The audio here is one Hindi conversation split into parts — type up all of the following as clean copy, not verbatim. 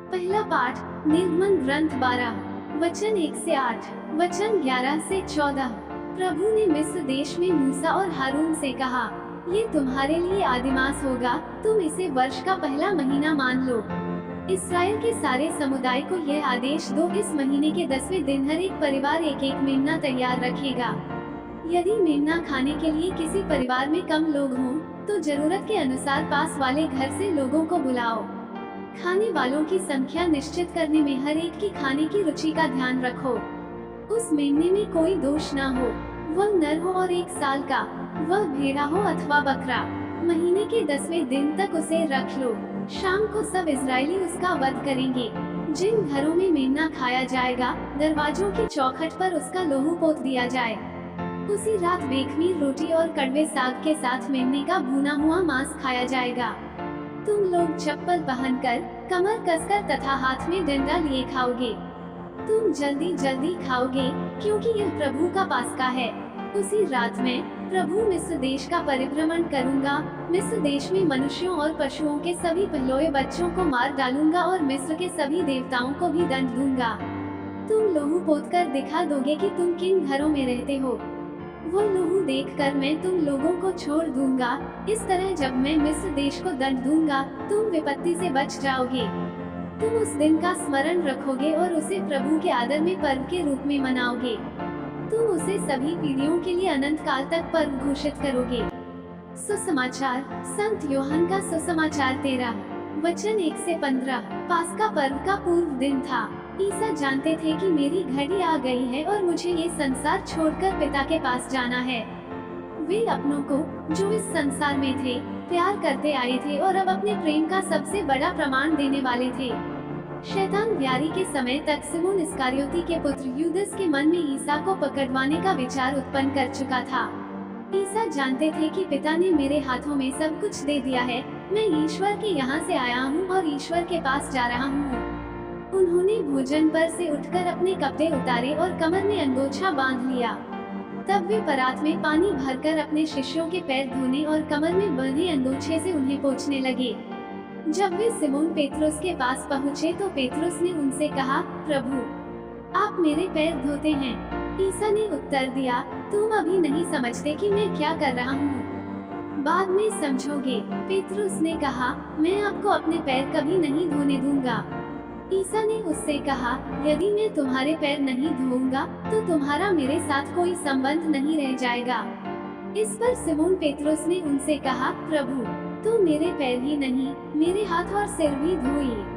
पहला पाठ, निर्गमन ग्रंथ 12 वचन 1 से 8, वचन 11 से 14। प्रभु ने मिस्र देश में मूसा और हारून से कहा, ये तुम्हारे लिए आदिमास होगा, तुम इसे वर्ष का पहला महीना मान लो। इस्राएल के सारे समुदाय को यह आदेश दो, इस महीने के 10वें दिन हर एक परिवार एक एक मेमना तैयार रखेगा। यदि मेमना खाने के लिए किसी परिवार में कम लोग हों, तो जरूरत के अनुसार पास वाले घर से लोगों को बुलाओ। खाने वालों की संख्या निश्चित करने में हर एक की खाने की रुचि का ध्यान रखो। उस मेमने में कोई दोष न हो, वह नर हो और 1 साल का, वह भेड़ा हो अथवा बकरा। महीने के 10वें दिन तक उसे रख लो। शाम को सब इजरायली उसका वध करेंगे। जिन घरों में मेमना खाया जाएगा, दरवाजों की चौखट पर उसका लोहू पोत दिया जाए। उसी रात बेखमीर रोटी और कड़वे साग के साथ मेमने का भुना हुआ मांस खाया जाएगा। तुम लोग चप्पल पहनकर, कमर कसकर तथा हाथ में डंडा लिए खाओगे। तुम जल्दी जल्दी खाओगे, क्योंकि यह प्रभु का पास्का है। उसी रात में प्रभु मिस्र देश का परिभ्रमण करूंगा। मिस्र देश में मनुष्यों और पशुओं के सभी पहलोए बच्चों को मार डालूंगा और मिस्र के सभी देवताओं को भी दंड दूंगा। तुम लोहू पोतकर दिखा दोगे कि तुम किन घरों में रहते हो। वो लोहू देखकर मैं तुम लोगों को छोड़ दूंगा। इस तरह जब मैं मिस्र देश को दंड दूंगा, तुम विपत्ति से बच जाओगे। तुम उस दिन का स्मरण रखोगे और उसे प्रभु के आदर में पर्व के रूप में मनाओगे। तुम उसे सभी पीढ़ियों के लिए अनंत काल तक पर्व घोषित करोगे। सुसमाचार, संत योहन का सुसमाचार 13 वचन 1 से 15। पास्का पर्व का पूर्व दिन था। ईसा जानते थे कि मेरी घड़ी आ गई है और मुझे ये संसार छोड़कर पिता के पास जाना है। वे अपनों को, जो इस संसार में थे, प्यार करते आए थे और अब अपने प्रेम का सबसे बड़ा प्रमाण देने वाले थे। शैतान व्यारी के समय तक सिमोन इस्करियोती के पुत्र यूदस के मन में ईसा को पकड़वाने का विचार उत्पन्न कर चुका था। ईसा जानते थे कि पिता ने मेरे हाथों में सब कुछ दे दिया है। मैं ईश्वर के यहाँ से आया हूँ और ईश्वर के पास जा रहा हूँ। उन्होंने भोजन पर से उठकर अपने कपड़े उतारे और कमर में अंगोछा बांध लिया। तब वे परात में पानी भरकर अपने शिष्यों के पैर धोने और कमर में बंधे अंगोछे से उन्हें पोंछने लगे। जब वे सिमोन पेत्रुस के पास पहुँचे तो पेत्रुस ने उनसे कहा, प्रभु, आप मेरे पैर धोते हैं। ईसा ने उत्तर दिया, तुम अभी नहीं समझते कि मैं क्या कर रहा हूँ, बाद में समझोगे। पेत्रुस ने कहा, मैं आपको अपने पैर कभी नहीं धोने दूंगा। ईसा ने उससे कहा, यदि मैं तुम्हारे पैर नहीं धोऊंगा तो तुम्हारा मेरे साथ कोई संबंध नहीं रह जाएगा। इस पर सिमोन पेत्रुस ने उनसे कहा, प्रभु, तो मेरे पैर ही नहीं, मेरे हाथ और सिर भी धोइए।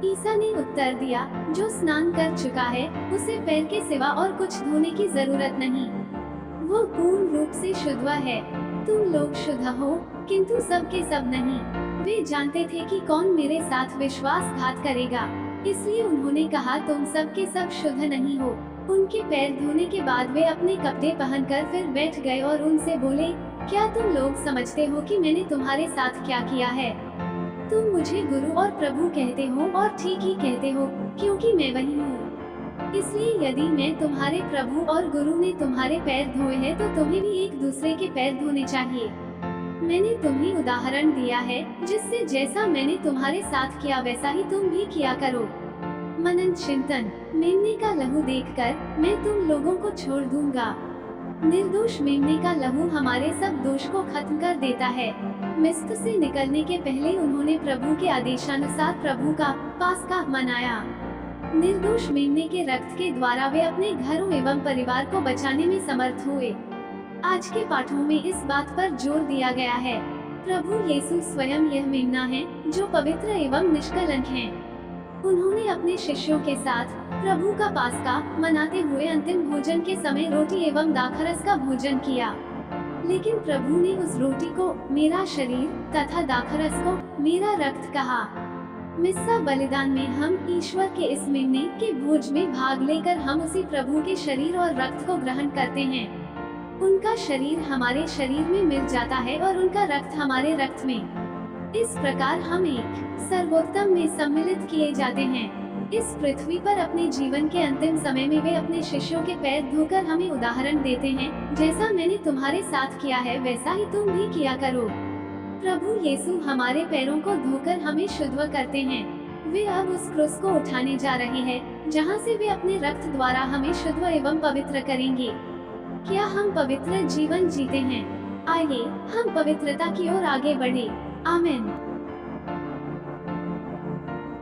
ईसा ने उत्तर दिया, जो स्नान कर चुका है, उसे पैर के सिवा और कुछ धोने की जरूरत नहीं। वो पूर्ण रूप से शुद्ध है। तुम लोग शुद्ध हो, किंतु सब के सब नहीं। वे जानते थे कि कौन मेरे साथ विश्वासघात करेगा, इसलिए उन्होंने कहा, तुम सब के सब शुद्ध नहीं हो। उनके पैर धोने के बाद वे अपने कपड़े पहनकर फिर बैठ गए और उनसे बोले, क्या तुम लोग समझते हो कि मैंने तुम्हारे साथ क्या किया है? तुम मुझे गुरु और प्रभु कहते हो और ठीक ही कहते हो, क्योंकि मैं वही हूँ। इसलिए यदि मैं तुम्हारे प्रभु और गुरु ने तुम्हारे पैर धोए हैं, तो तुम्हें भी एक दूसरे के पैर धोने चाहिए। मैंने तुम्हें उदाहरण दिया है, जिससे जैसा मैंने तुम्हारे साथ किया वैसा ही तुम भी किया करो। मनन चिंतन, मेमने का लहू देखकर मैं तुम लोगों को छोड़ दूंगा। निर्दोष मेमने का लहू हमारे सब दोष को खत्म कर देता है। मिस्र से निकलने के पहले उन्होंने प्रभु के आदेशानुसार प्रभु का पास्का मनाया। निर्दोष मेमने के रक्त के द्वारा वे अपने घरों एवं परिवार को बचाने में समर्थ हुए। आज के पाठों में इस बात पर जोर दिया गया है। प्रभु यीशु स्वयं यह मेमना है, जो पवित्र एवं निष्कलंक है। उन्होंने अपने शिष्यों के साथ प्रभु का पास्का मनाते हुए अंतिम भोजन के समय रोटी एवं दाखरस का भोजन किया। लेकिन प्रभु ने उस रोटी को मेरा शरीर तथा दाखरस को मेरा रक्त कहा। मिस्सा बलिदान में हम ईश्वर के इस मेमने के भोज में भाग लेकर हम उसी प्रभु के शरीर और रक्त को ग्रहण करते हैं। उनका शरीर हमारे शरीर में मिल जाता है और उनका रक्त हमारे रक्त में। इस प्रकार हम एक सर्वोत्तम में सम्मिलित किए जाते हैं। इस पृथ्वी पर अपने जीवन के अंतिम समय में वे अपने शिष्यों के पैर धोकर हमें उदाहरण देते हैं, जैसा मैंने तुम्हारे साथ किया है वैसा ही तुम भी किया करो। प्रभु यीशु हमारे पैरों को धोकर हमें शुद्ध करते हैं। वे अब उस क्रूस को उठाने जा रहे हैं, जहां से वे अपने रक्त द्वारा हमें शुद्ध एवं पवित्र करेंगे। क्या हम पवित्र जीवन जीते हैं? आइए हम पवित्रता की ओर आगे बढ़े। आमीन।